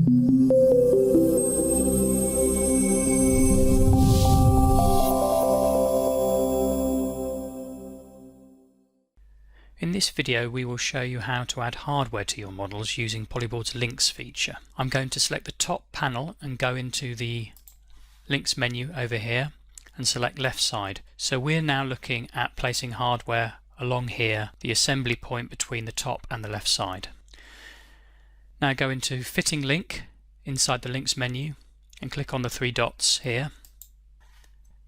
In this video we will show you how to add hardware to your models using Polyboard's Links feature. I'm going to select the top panel and go into the Links menu over here and select left side. So we're now looking at placing hardware along here, the assembly point between the top and the left side. Now go into Fitting Link inside the Links menu and click on the three dots here.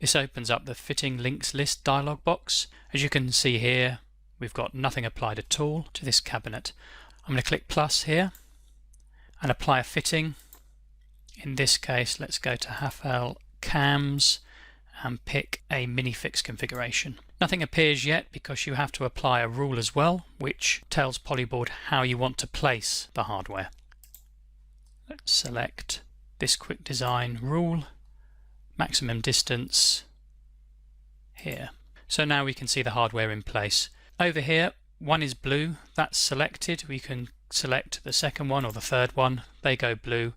This opens up the Fitting Links List dialog box. As you can see here, we've got nothing applied at all to this cabinet. I'm going to click plus here and apply a fitting. In this case, let's go to Hafel Cams and pick a minifix configuration. Nothing appears yet because you have to apply a rule as well, which tells Polyboard how you want to place the hardware. Let's select this quick design rule, maximum distance here. So now we can see the hardware in place. Over here, one is blue, that's selected. We can select the second one or the third one, they go blue,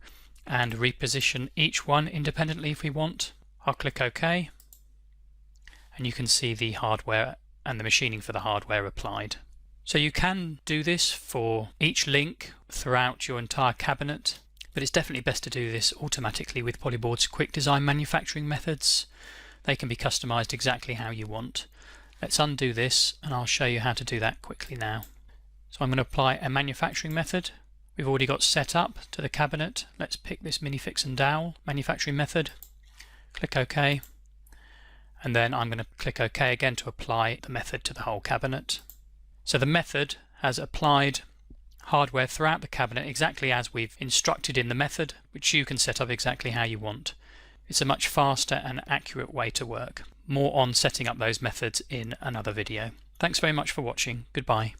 and reposition each one independently if we want. I'll click OK, and you can see the hardware and the machining for the hardware applied. So you can do this for each link throughout your entire cabinet, but it's definitely best to do this automatically with Polyboard's quick design manufacturing methods. They can be customized exactly how you want. Let's undo this and I'll show you how to do that quickly now. So I'm going to apply a manufacturing method. We've already got set up to the cabinet. Let's pick this minifix and dowel manufacturing method. Click OK. And then I'm going to click OK again to apply the method to the whole cabinet. So the method has applied hardware throughout the cabinet exactly as we've instructed in the method, which you can set up exactly how you want. It's a much faster and accurate way to work. More on setting up those methods in another video. Thanks very much for watching. Goodbye.